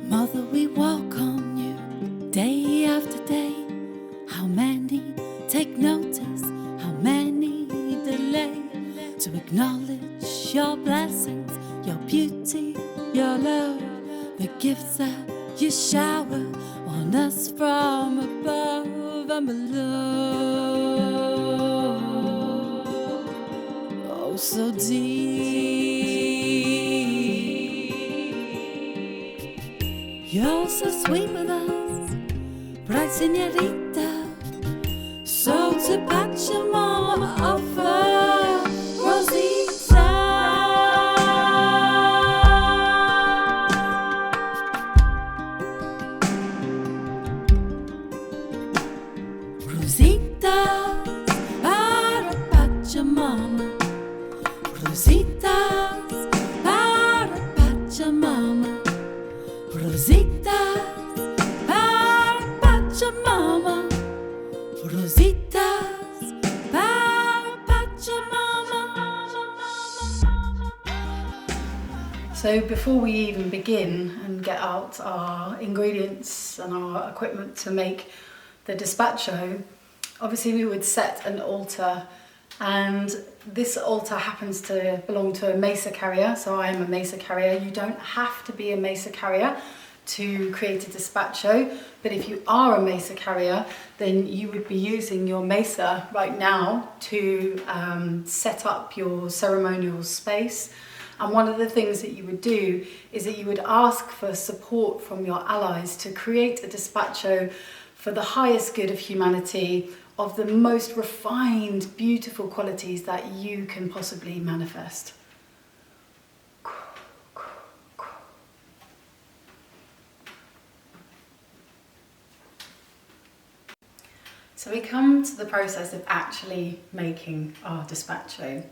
Mother, we welcome you day after day. How many take notice? How many delay to acknowledge your blessings, your beauty, your love, the gifts that you shower on us from above and below. Oh, so deep. You're so sweet with us, bright señorita. So to Pachamama offer Rosita. Rositas para Pachamama. Rositas para Pachamama. Rositas para Pachamama. Rositas para Pachamama. So before we even begin and get out our ingredients and our equipment to make the despacho, obviously we would set an altar, and this altar happens to belong to a mesa carrier, so I am a mesa carrier. You don't have to be a mesa carrier to create a despacho, but if you are a mesa carrier, then you would be using your mesa right now to set up your ceremonial space. And one of the things that you would do is that you would ask for support from your allies to create a despacho for the highest good of humanity, of the most refined, beautiful qualities that you can possibly manifest. So we come to the process of actually making our despacho.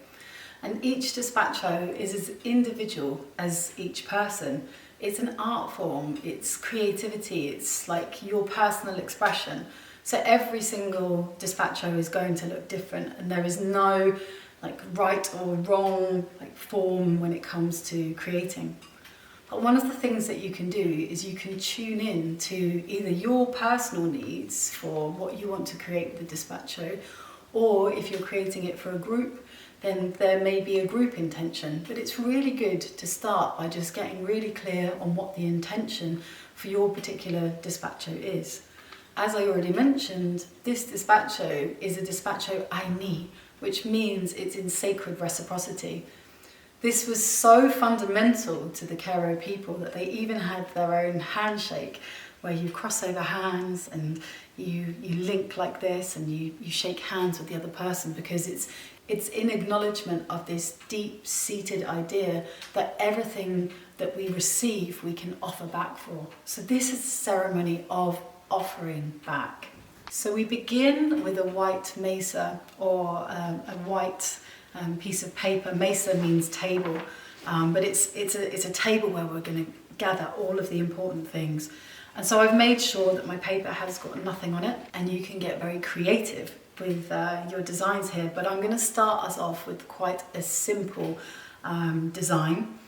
And each despacho is as individual as each person. It's an art form, it's creativity, it's like your personal expression. So every single despacho is going to look different, and there is no like right or wrong form when it comes to creating. But one of the things that you can do is you can tune in to either your personal needs for what you want to create with the despacho, or if you're creating it for a group, then there may be a group intention. But it's really good to start by just getting really clear on what the intention for your particular despacho is. As I already mentioned, this despacho is a despacho Ayni, which means it's in sacred reciprocity. This was so fundamental to the Cairo people that they even had their own handshake, where you cross over hands and you link like this, and you shake hands with the other person, because it's in acknowledgement of this deep-seated idea that everything that we receive we can offer back for. So this is a ceremony of offering back. So we begin with a white mesa, or a white piece of paper. Mesa means table, but it's a table where we're going to gather all of the important things. And so I've made sure that my paper has got nothing on it, and you can get very creative with your designs here, but I'm going to start us off with quite a simple design.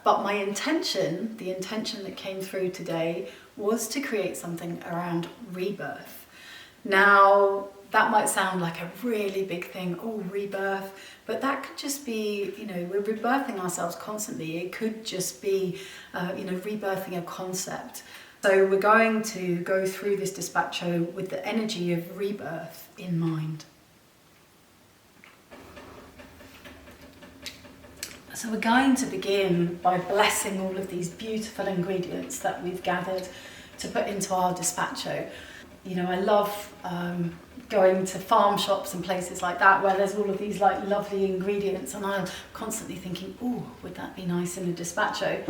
But my intention, the intention that came through today, was to create something around rebirth. Now, that might sound like a really big thing, oh, rebirth, but that could just be, we're rebirthing ourselves constantly. It could just be, rebirthing a concept. So we're going to go through this despacho with the energy of rebirth in mind. So we're going to begin by blessing all of these beautiful ingredients that we've gathered to put into our despacho. I love going to farm shops and places like that where there's all of these lovely ingredients, and I'm constantly thinking, oh, would that be nice in a despacho?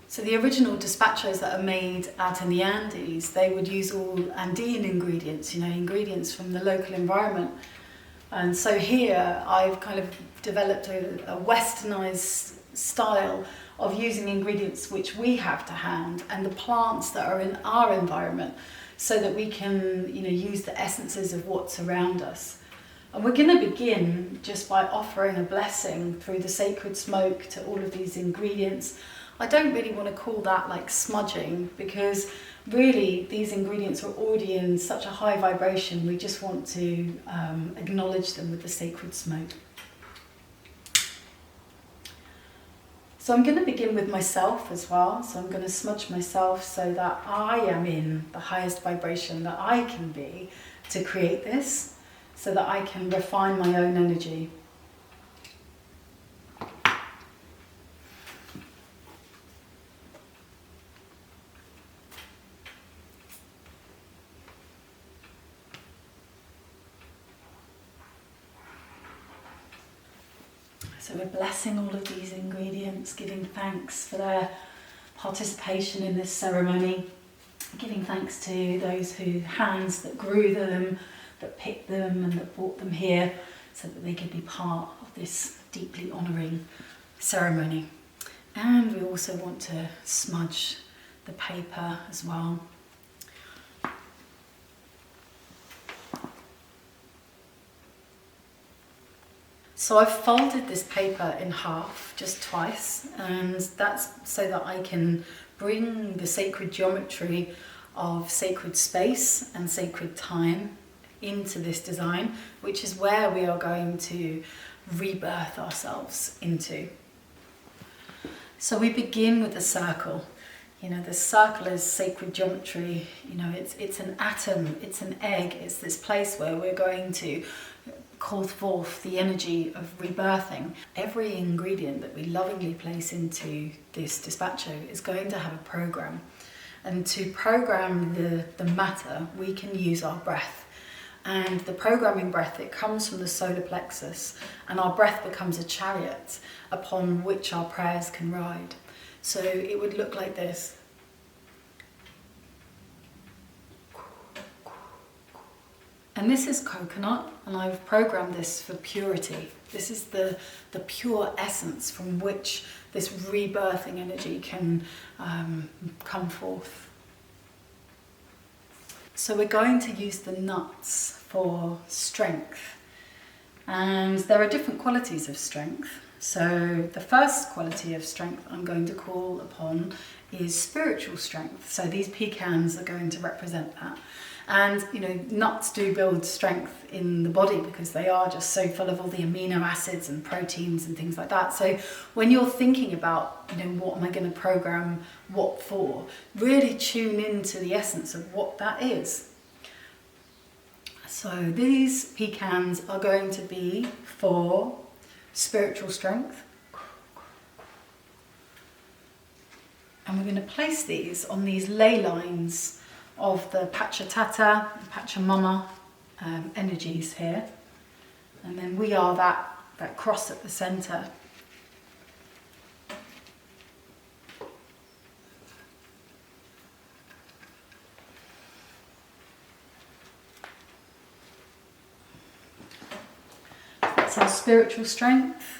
So the original despachos that are made out in the Andes, they would use all Andean ingredients, ingredients from the local environment. And so here I've kind of developed a westernized style of using ingredients which we have to hand and the plants that are in our environment, so that we can use the essences of what's around us. And we're going to begin just by offering a blessing through the sacred smoke to all of these ingredients. I don't really want to call that like smudging, because really these ingredients are already in such a high vibration. We just want to acknowledge them with the sacred smoke. So I'm going to begin with myself as well. So I'm going to smudge myself so that I am in the highest vibration that I can be to create this, so that I can refine my own energy. So we're blessing all of these ingredients, giving thanks for their participation in this ceremony, giving thanks to those hands that grew them, that picked them and that brought them here, so that they could be part of this deeply honouring ceremony. And we also want to smudge the paper as well. So I've folded this paper in half just twice, and that's so that I can bring the sacred geometry of sacred space and sacred time into this design, which is where we are going to rebirth ourselves into. So we begin with the circle. The circle is sacred geometry. It's an atom, it's an egg, it's this place where we're going to call forth the energy of rebirthing. Every ingredient that we lovingly place into this despacho is going to have a program. And to program the matter, we can use our breath. And the programming breath, it comes from the solar plexus, and our breath becomes a chariot upon which our prayers can ride. So it would look like this. And this is coconut, and I've programmed this for purity. This is the pure essence from which this rebirthing energy can come forth. So we're going to use the nuts for strength. And there are different qualities of strength. So the first quality of strength I'm going to call upon is spiritual strength. So these pecans are going to represent that. And nuts do build strength in the body because they are just so full of all the amino acids and proteins and things like that. So when you're thinking about, what am I going to program what for, really tune into the essence of what that is. So these pecans are going to be for spiritual strength. And we're going to place these on these ley lines of the Pachatata and Pachamama energies here. And then we are that cross at the centre. That's our spiritual strength.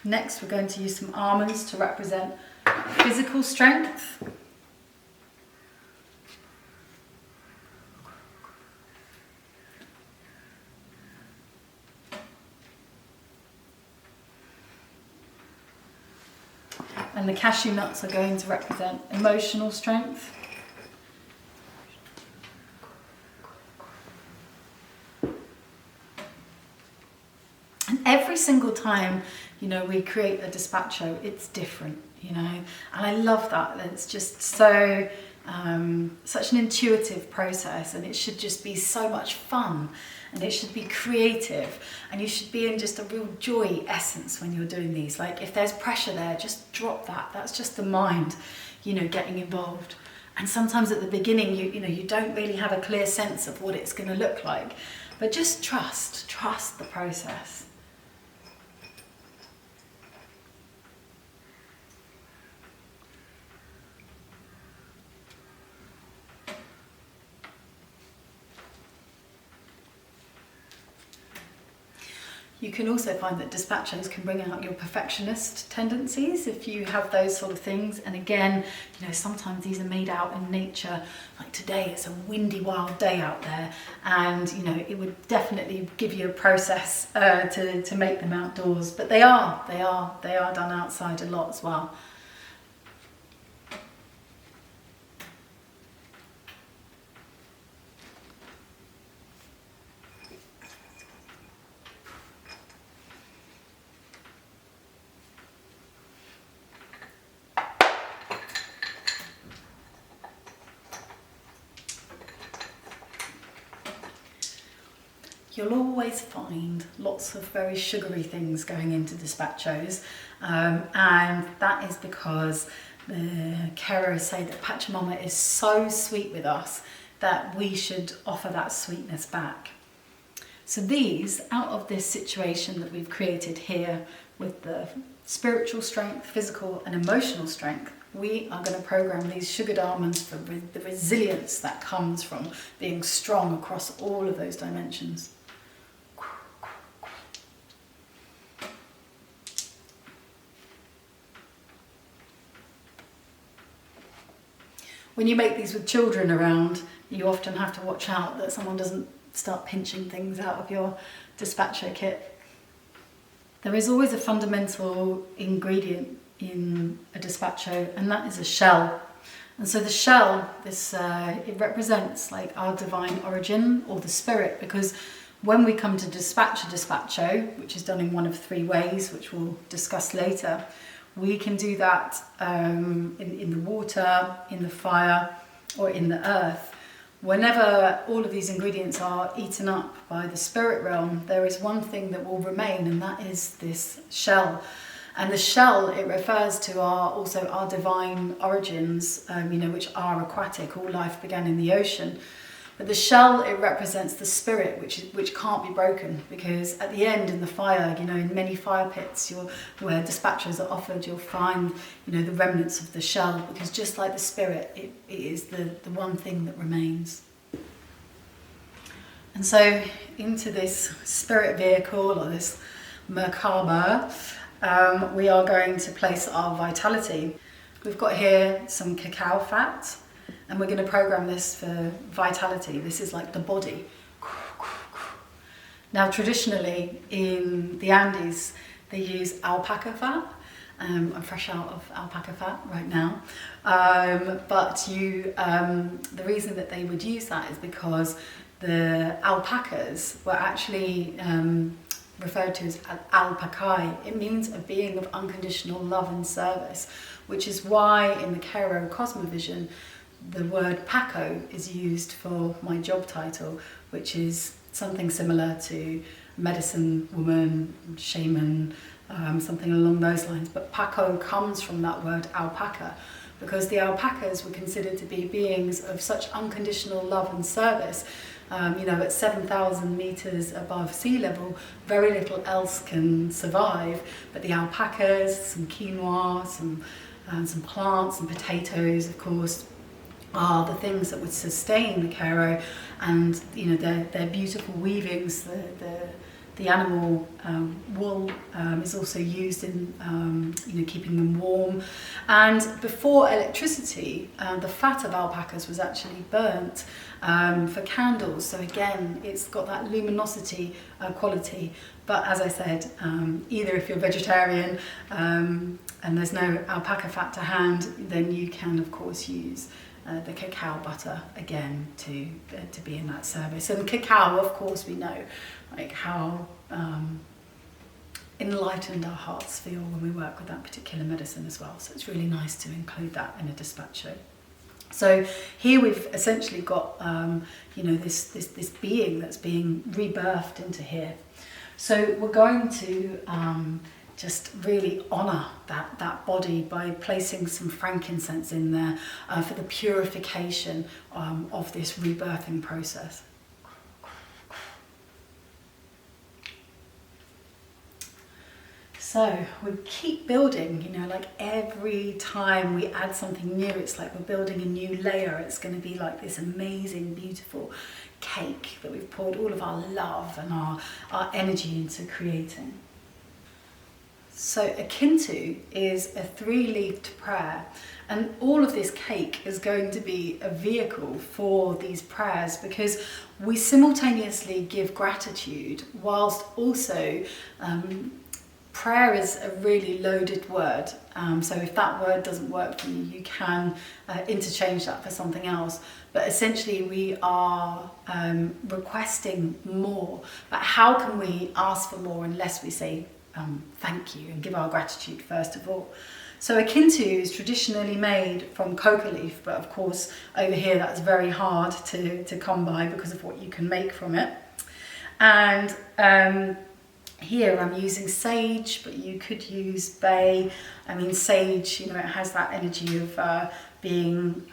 Next, we're going to use some almonds to represent physical strength. And the cashew nuts are going to represent emotional strength. And every single time, we create a despacho, it's different, and I love that. It's just so, such an intuitive process, and it should just be so much fun, and it should be creative, and you should be in just a real joy essence when you're doing these. Like if there's pressure there, just drop that. That's just the mind, getting involved. And sometimes at the beginning, you don't really have a clear sense of what it's going to look like, but just trust the process. You can also find that dispachos can bring out your perfectionist tendencies if you have those sort of things. And again, you know, sometimes these are made out in nature. Like today, it's a windy, wild day out there, and you know, it would definitely give you a process to make them outdoors. But they are done outside a lot as well. You'll always find lots of very sugary things going into dispachos, and that is because the carers say that Pachamama is so sweet with us that we should offer that sweetness back. So these, out of this situation that we've created here with the spiritual strength, physical and emotional strength, we are going to program these sugared almonds for the resilience that comes from being strong across all of those dimensions. When you make these with children around, you often have to watch out that someone doesn't start pinching things out of your despacho kit. There is always a fundamental ingredient in a despacho, and that is a shell. And so the shell, it represents like our divine origin or the spirit, because when we come to dispatch a despacho, which is done in one of three ways, which we'll discuss later, we can do that in the water, in the fire, or in the earth. Whenever all of these ingredients are eaten up by the spirit realm, there is one thing that will remain, and that is this shell. And the shell, it refers to our divine origins, which are aquatic. All life began in the ocean. But the shell, it represents the spirit, which can't be broken, because at the end in the fire, in many fire pits where dispachos are offered, you'll find, the remnants of the shell, because just like the spirit, it is the one thing that remains. And so into this spirit vehicle, or this Merkaba, we are going to place our vitality. We've got here some cacao fat, and we're going to program this for vitality. This is like the body. Now, traditionally in the Andes, they use alpaca fat. I'm fresh out of alpaca fat right now. But the reason that they would use that is because the alpacas were actually referred to as alpakai. It means a being of unconditional love and service, which is why in the Cairo Cosmovision, the word Paco is used for my job title, which is something similar to medicine woman, shaman, something along those lines. But Paco comes from that word alpaca, because the alpacas were considered to be beings of such unconditional love and service. At 7,000 meters above sea level, very little else can survive. But the alpacas, some quinoa, some plants and potatoes, of course, are the things that would sustain the Cairo, and their beautiful weavings. The animal wool is also used in keeping them warm. And before electricity, the fat of alpacas was actually burnt for candles. So again, it's got that luminosity quality. But as I said, either if you're vegetarian and there's no alpaca fat to hand, then you can of course use the cacao butter again to be in that service. And cacao, of course, we know like how enlightened our hearts feel when we work with that particular medicine as well. So it's really nice to include that in a despacho. So here we've essentially got this being that's being rebirthed into here. So we're going to just really honour that body by placing some frankincense in there for the purification of this rebirthing process. So we keep building, you know, like every time we add something new, it's like we're building a new layer. It's going to be like this amazing, beautiful cake that we've poured all of our love and our energy into creating. So a kintu is a 3-leafed prayer, and all of this cake is going to be a vehicle for these prayers, because we simultaneously give gratitude whilst also prayer is a really loaded word. So if that word doesn't work for you, you can interchange that for something else. But essentially we are requesting more. But how can we ask for more unless we say thank you and give our gratitude first of all? So a kintu is traditionally made from coca leaf, but of course over here that's very hard to come by because of what you can make from it. And here I'm using sage, but you could use bay. I mean, sage, you know, it has that energy of being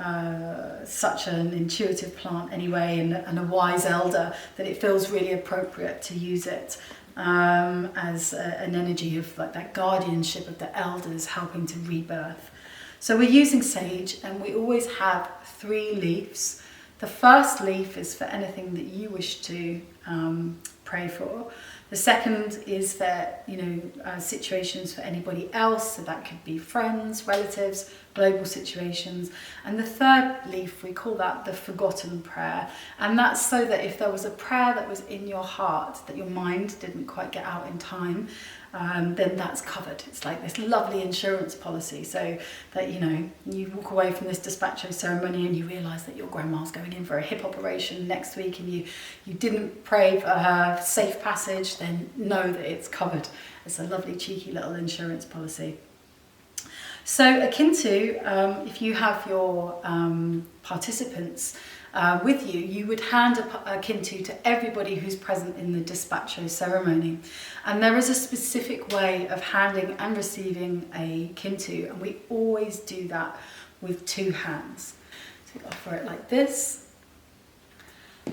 such an intuitive plant anyway, and a wise elder, that it feels really appropriate to use it as an energy of like that guardianship of the elders helping to rebirth. So we're using sage, and we always have 3 leaves. The first leaf is for anything that you wish to pray for. The second is for, you know, situations for anybody else, so that could be friends, relatives, global situations. And the third leaf, we call that the forgotten prayer. And that's so that if there was a prayer that was in your heart that your mind didn't quite get out in time, then that's covered. It's like this lovely insurance policy, so that, you know, you walk away from this despacho ceremony and you realise that your grandma's going in for a hip operation next week, and you didn't pray for her safe passage, then know that it's covered. It's a lovely cheeky little insurance policy. So a kintu, if you have your participants with you, you would hand a kintu to everybody who's present in the despacho ceremony. And there is a specific way of handing and receiving a kintu, and we always do that with 2 hands. So you offer it like this,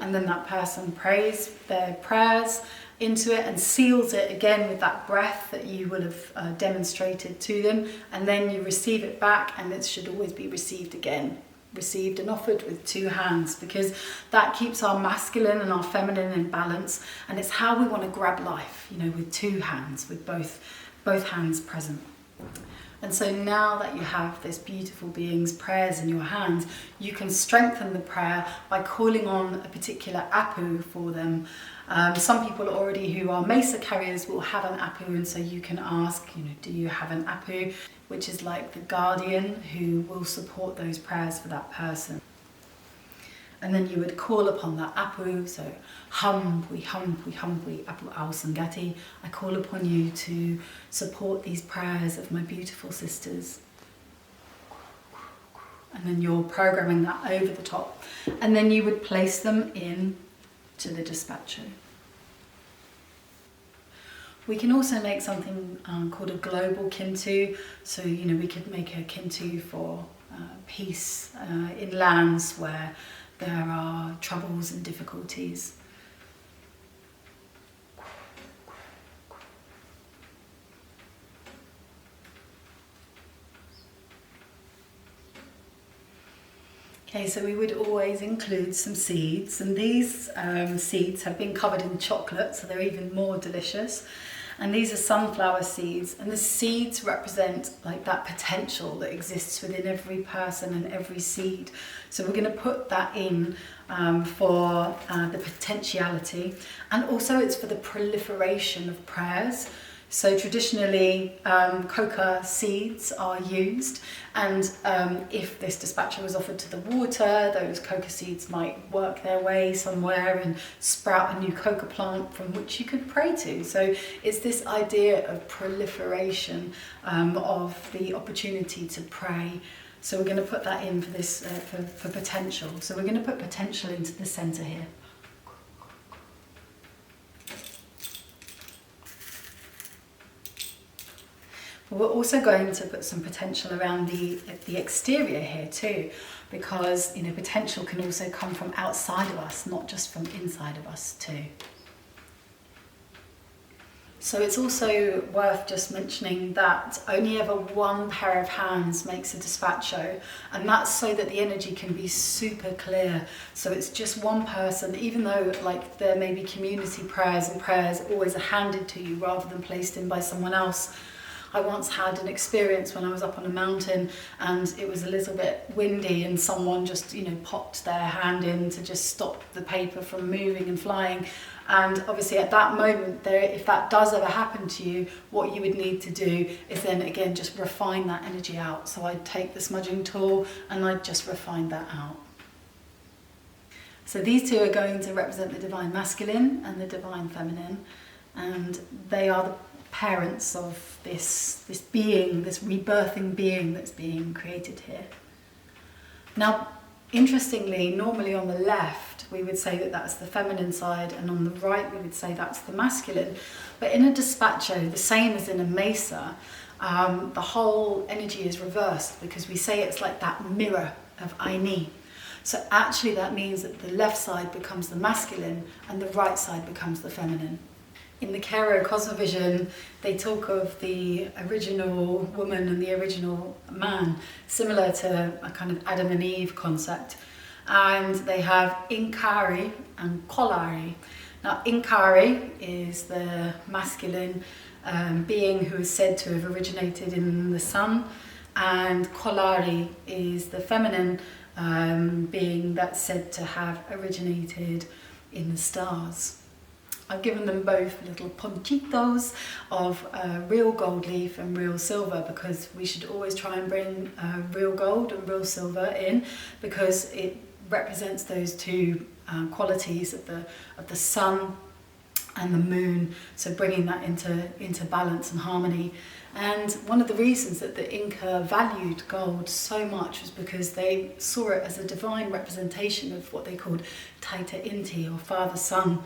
and then that person prays their prayers into it and seals it again with that breath that you will have demonstrated to them, and then you receive it back, and it should always be received again. Received and offered with 2 hands, because that keeps our masculine and our feminine in balance, and it's how we want to grab life, you know, with 2 hands, with both hands present. And so now that you have this beautiful being's prayers in your hands, you can strengthen the prayer by calling on a particular apu for them. Some people already who are mesa carriers will have an apu, and so you can ask, you know, do you have an apu, which is like the guardian who will support those prayers for that person. And then you would call upon that apu, so humpui apu au sangati. I call upon you to support these prayers of my beautiful sisters. And then you're programming that over the top. And then you would place them in to the despacho. We can also make something called a global kintu. So, you know, we could make a kintu for peace in lands where there are troubles and difficulties. Okay, so we would always include some seeds, and these seeds have been covered in chocolate, so they're even more delicious. And these are sunflower seeds, and the seeds represent like that potential that exists within every person and every seed. So we're going to put that in for the potentiality, and also it's for the proliferation of prayers. So traditionally, coca seeds are used, and if this despacho was offered to the water, those coca seeds might work their way somewhere and sprout a new coca plant from which you could pray to. So it's this idea of proliferation of the opportunity to pray. So we're going to put that in for this for potential. So we're going to put potential into the centre here. We're also going to put some potential around the exterior here too, because, you know, potential can also come from outside of us, not just from inside of us too. So it's also worth just mentioning that only ever one pair of hands makes a despacho, and that's so that the energy can be super clear. So it's just one person, even though like there may be community prayers and prayers always are handed to you rather than placed in by someone else. I once had an experience when I was up on a mountain and it was a little bit windy and someone just, popped their hand in to just stop the paper from moving and flying. And obviously at that moment, if that does ever happen to you, what you would need to do is then again just refine that energy out. So I'd take the smudging tool and I'd just refine that out. So these two are going to represent the divine masculine and the divine feminine, and they are the parents of this being, this rebirthing being that's being created here. Now, interestingly, normally on the left we would say that that's the feminine side, and on the right we would say that's the masculine. But in a despacho, the same as in a mesa, the whole energy is reversed, because we say it's like that mirror of Ayni. So actually that means that the left side becomes the masculine and the right side becomes the feminine. In the Cairo Cosmovision, they talk of the original woman and the original man, similar to a kind of Adam and Eve concept. And they have Inkari and Kolari. Now, Inkari is the masculine being who is said to have originated in the sun, and Kolari is the feminine being that's said to have originated in the stars. I've given them both little ponchitos of real gold leaf and real silver, because we should always try and bring real gold and real silver in, because it represents those two qualities of the sun and the moon, so bringing that into balance and harmony. And one of the reasons that the Inca valued gold so much was because they saw it as a divine representation of what they called Taita Inti, or Father Sun,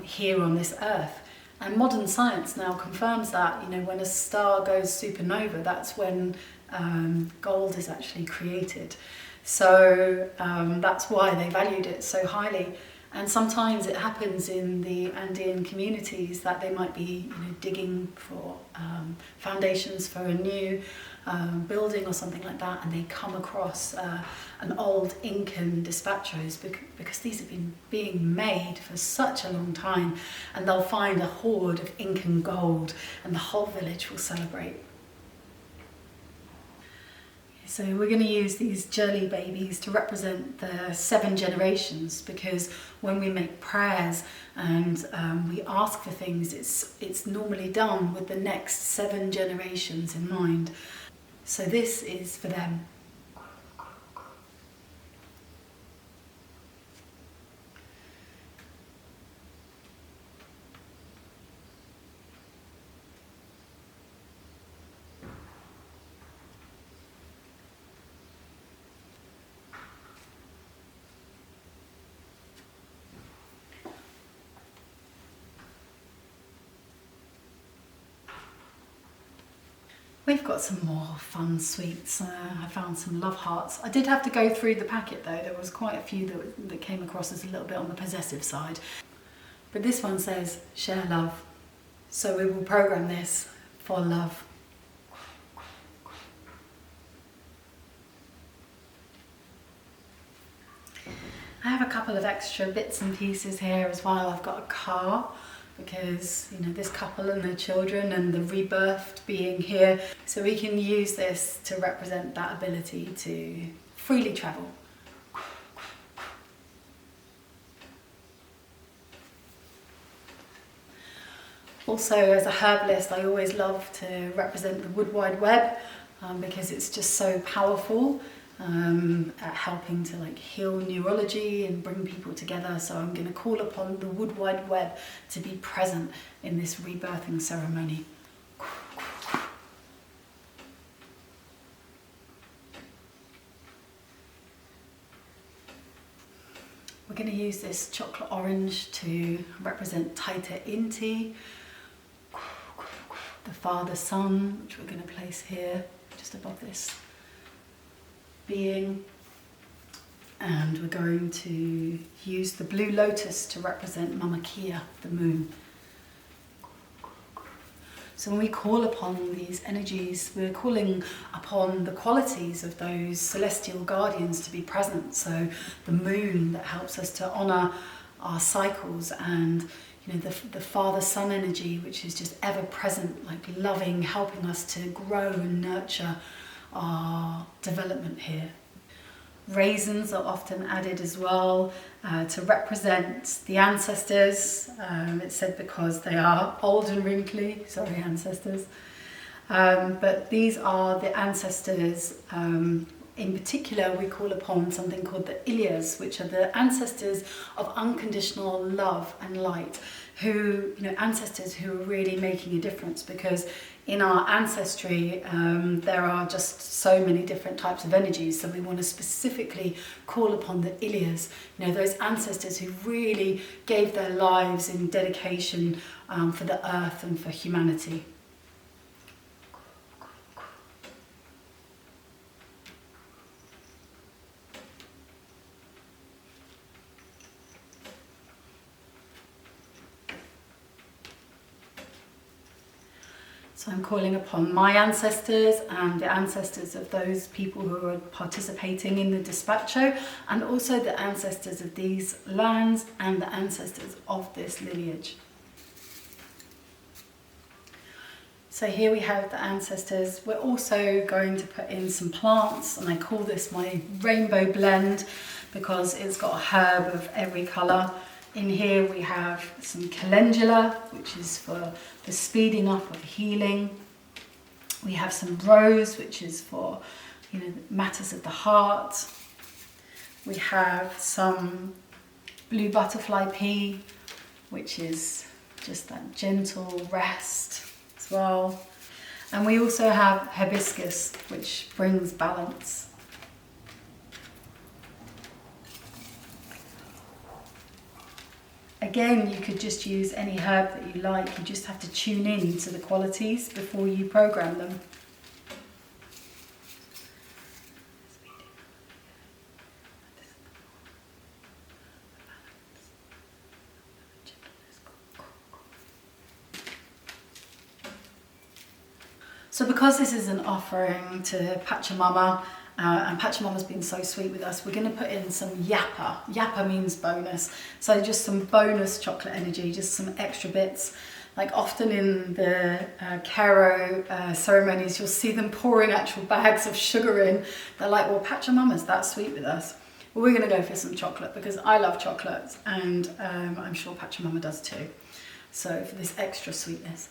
here on this earth. And modern science now confirms that, when a star goes supernova, that's when gold is actually created. So that's why they valued it so highly. And sometimes it happens in the Andean communities that they might be digging for foundations for a new building or something like that, and they come across an old Incan despachos, because these have been being made for such a long time, and they'll find a hoard of Incan gold and the whole village will celebrate. So we're going to use these jelly babies to represent the 7 generations, because when we make prayers and we ask for things, it's normally done with the next 7 generations in mind. So this is for them. We've got some more fun sweets. I found some love hearts. I did have to go through the packet though. There was quite a few that came across as a little bit on the possessive side. But this one says, share love. So we will program this for love. I have a couple of extra bits and pieces here as well. I've got a car, because this couple and their children and the rebirthed being here, so we can use this to represent that ability to freely travel. Also, as a herbalist, I always love to represent the wood wide web, because it's just so powerful at helping to heal neurology and bring people together. So I'm going to call upon the wood wide web to be present in this rebirthing ceremony. We're going to use this chocolate orange to represent Taita Inti, the Father Sun, which we're going to place here just above this being, and we're going to use the blue lotus to represent Mama Kia, the moon. So when we call upon these energies, we're calling upon the qualities of those celestial guardians to be present. So the moon that helps us to honour our cycles, and the father-son energy, which is just ever present, like loving, helping us to grow and nurture our development here. Raisins are often added as well to represent the ancestors. It's said because they are old and wrinkly, sorry ancestors. But these are the ancestors. In particular, we call upon something called the Ilyas, which are the ancestors of unconditional love and light, who, ancestors who are really making a difference, because in our ancestry, there are just so many different types of energies. So we want to specifically call upon the Ilyas, those ancestors who really gave their lives in dedication for the earth and for humanity. So I'm calling upon my ancestors and the ancestors of those people who are participating in the despacho, and also the ancestors of these lands and the ancestors of this lineage. So here we have the ancestors. We're also going to put in some plants, and I call this my rainbow blend because it's got a herb of every colour. In here we have some calendula, which is for the speeding up of healing. We have some rose, which is for matters of the heart. We have some blue butterfly pea, which is just that gentle rest as well. And we also have hibiscus, which brings balance. Again, you could just use any herb that you like. You just have to tune in to the qualities before you program them. So because this is an offering to Pachamama, and Pachamama's been so sweet with us, we're going to put in some yappa. Yappa means bonus. So just some bonus chocolate energy, just some extra bits. Like often in the Karo ceremonies, you'll see them pouring actual bags of sugar in. They're like, well, Pachamama's that sweet with us. Well, we're going to go for some chocolate because I love chocolate, and I'm sure Pachamama does too. So for this extra sweetness.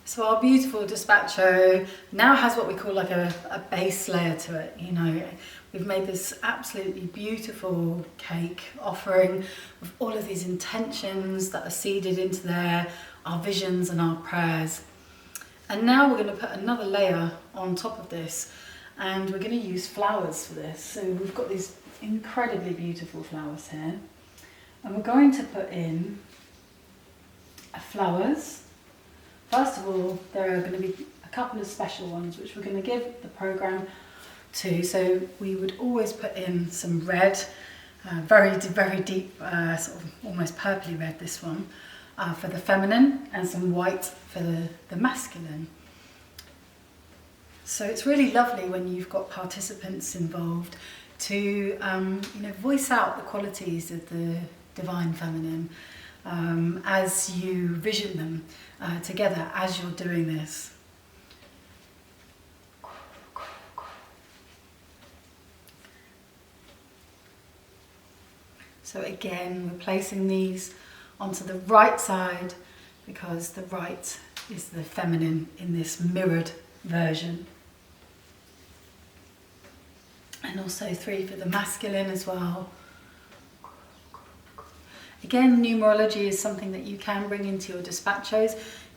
So our beautiful despacho now has what we call like a base layer to it. We've made this absolutely beautiful cake offering with all of these intentions that are seeded into there, our visions and our prayers. And now we're going to put another layer on top of this, and we're going to use flowers for this. So we've got these incredibly beautiful flowers here, and we're going to put in flowers. First of all, there are going to be a couple of special ones which we're going to give the program to. So we would always put in some red, very deep, sort of almost purpley red, this one, for the feminine, and some white for the masculine. So it's really lovely when you've got participants involved to voice out the qualities of the divine feminine as you vision them together as you're doing this. So again, we're placing these onto the right side because the right is the feminine in this mirrored version. And also 3 for the masculine as well. Again, numerology is something that you can bring into your despachos.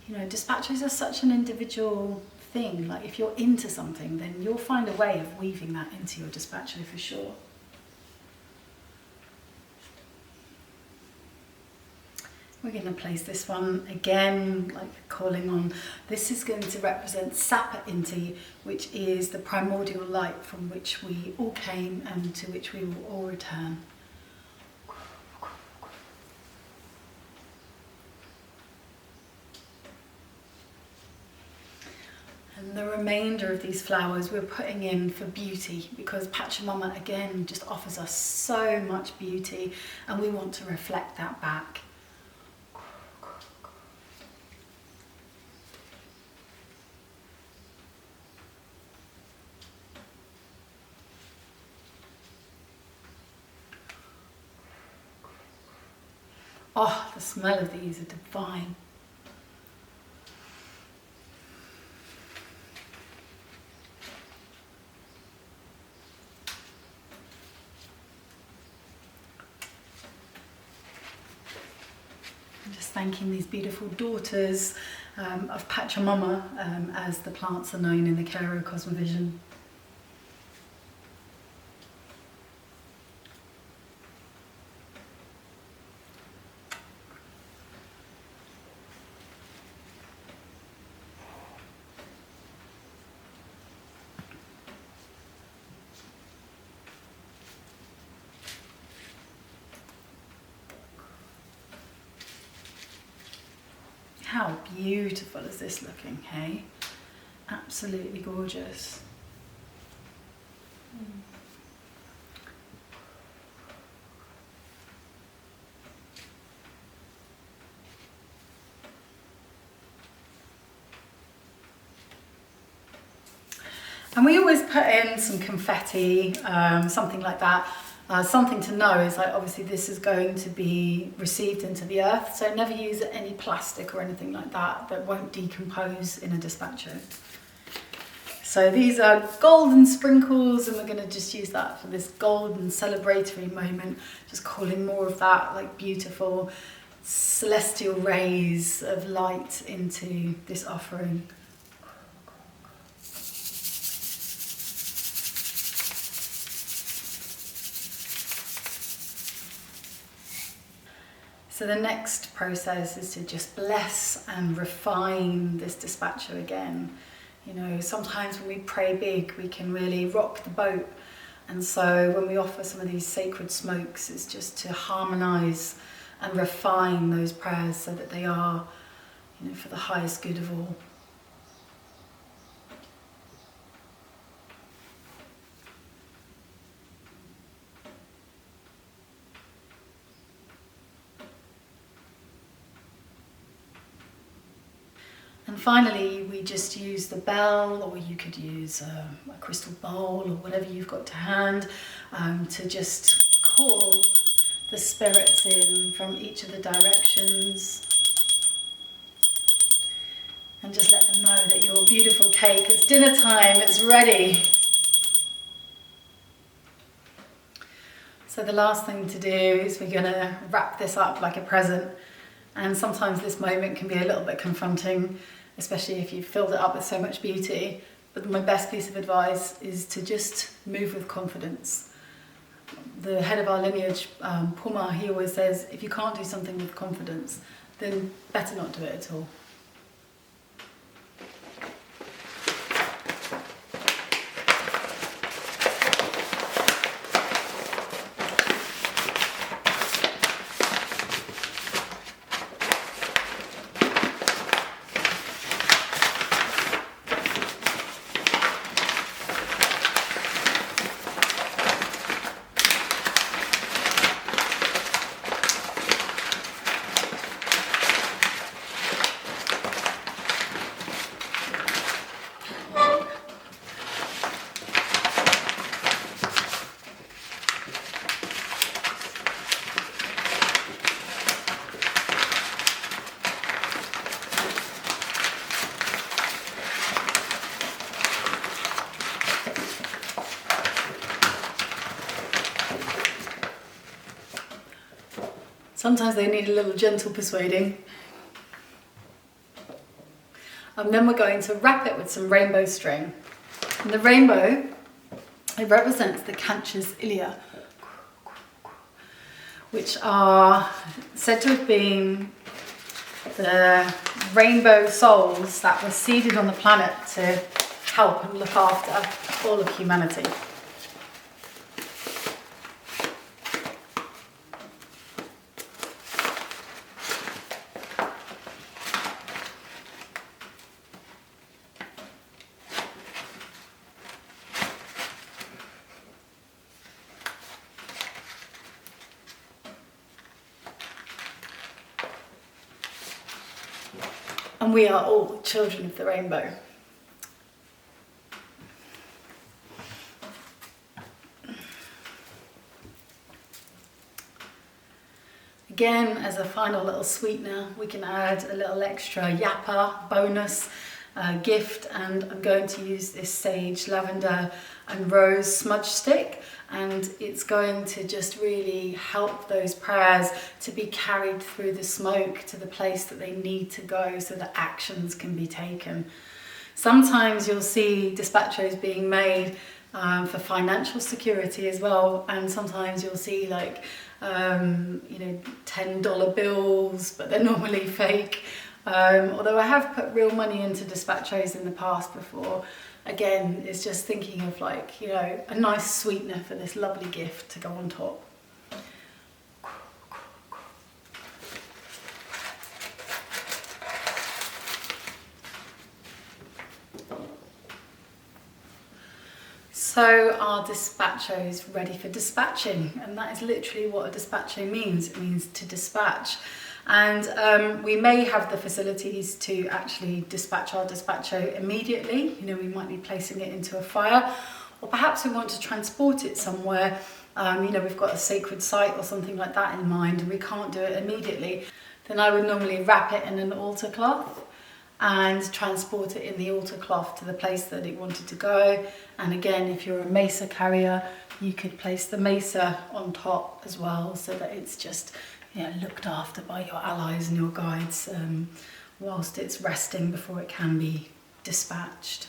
Despachos are such an individual thing. Like if you're into something, then you'll find a way of weaving that into your despacho for sure. We're going to place this one again, like calling on, this is going to represent Sapa Inti, which is the primordial light from which we all came and to which we will all return. And the remainder of these flowers we're putting in for beauty, because Pachamama again just offers us so much beauty and we want to reflect that back. Oh, the smell of these are divine. I'm just thanking these beautiful daughters of Pachamama, as the plants are known in the Kero cosmovision. How beautiful is this looking, hey? Absolutely gorgeous. And we always put in some confetti, something like that. Something to know is, like, obviously this is going to be received into the earth, so never use any plastic or anything like that that won't decompose in a despacho. So these are golden sprinkles, and we're going to just use that for this golden celebratory moment, just calling more of that, like, beautiful celestial rays of light into this offering. So the next process is to just bless and refine this despacho again. You know, sometimes when we pray big, we can really rock the boat. And so when we offer some of these sacred smokes, it's just to harmonize and refine those prayers so that they are, you know, for the highest good of all. And finally, we just use the bell, or you could use a crystal bowl or whatever you've got to hand, to just call the spirits in from each of the directions. And just let them know that your beautiful cake, it's dinner time, it's ready. So the last thing to do is we're going to wrap this up like a present. And sometimes this moment can be a little bit confronting, especially if you've filled it up with so much beauty. But my best piece of advice is to just move with confidence. The head of our lineage, Puma, he always says, if you can't do something with confidence, then better not do it at all. Sometimes they need a little gentle persuading. And then we're going to wrap it with some rainbow string. And the rainbow, it represents the Kanchas Ilia, which are said to have been the rainbow souls that were seeded on the planet to help and look after all of humanity. And we are all children of the rainbow. Again, as a final little sweetener, we can add a little extra yappa bonus gift, and I'm going to use this sage, lavender and rose smudge stick, and it's going to just really help those prayers to be carried through the smoke to the place that they need to go so that actions can be taken. Sometimes you'll see dispachos being made for financial security as well, and sometimes you'll see like $10 bills, but they're normally fake. Although I have put real money into dispachos in the past before. Again, it's just thinking of like, a nice sweetener for this lovely gift to go on top. So our despacho is ready for dispatching, and that is literally what a despacho means. It means to dispatch. And we may have the facilities to actually dispatch our despacho immediately. We might be placing it into a fire, or perhaps we want to transport it somewhere. We've got a sacred site or something like that in mind, and we can't do it immediately. Then I would normally wrap it in an altar cloth and transport it in the altar cloth to the place that it wanted to go. And again, if you're a mesa carrier, you could place the mesa on top as well, so that it's just looked after by your allies and your guides whilst it's resting before it can be dispatched.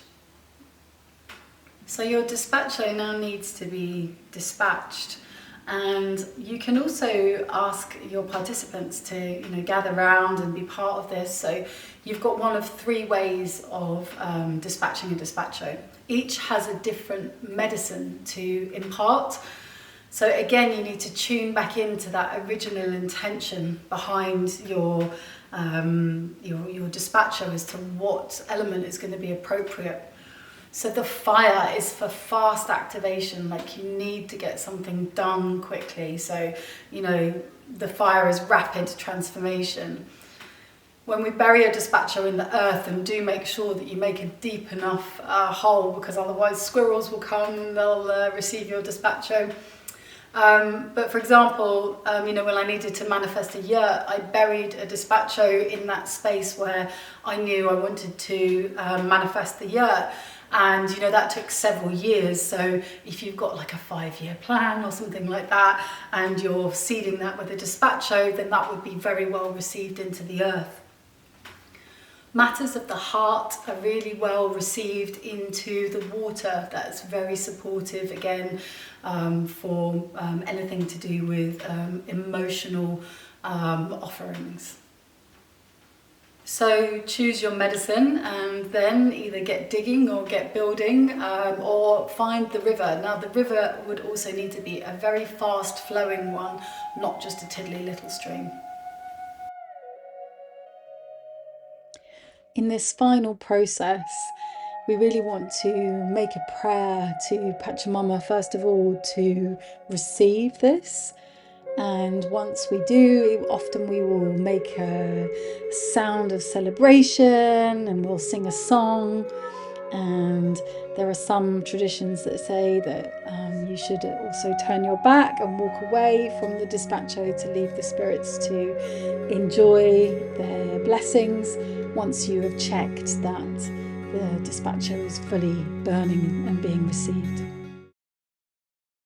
So your despacho now needs to be dispatched, and you can also ask your participants to gather around and be part of this. So you've got one of three ways of dispatching a despacho. Each has a different medicine to impart. So again, you need to tune back into that original intention behind your despacho as to what element is going to be appropriate. So the fire is for fast activation, like you need to get something done quickly. So, the fire is rapid transformation. When we bury a despacho in the earth, and do make sure that you make a deep enough hole, because otherwise squirrels will come and they'll receive your despacho. But for example, when I needed to manifest a yurt, I buried a despacho in that space where I knew I wanted to manifest the yurt. And that took several years. So if you've got like a 5-year plan or something like that, and you're seeding that with a despacho, then that would be very well received into the earth. Matters of the heart are really well received into the water. That's very supportive again for anything to do with emotional offerings. So choose your medicine, and then either get digging or get building, or find the river. Now the river would also need to be a very fast flowing one, not just a tiddly little stream. In this final process, we really want to make a prayer to Pachamama, first of all, to receive this. And once we do, often we will make a sound of celebration and we'll sing a song. And there are some traditions that say that you should also turn your back and walk away from the despacho to leave the spirits to enjoy their blessings once you have checked that the despacho is fully burning and being received.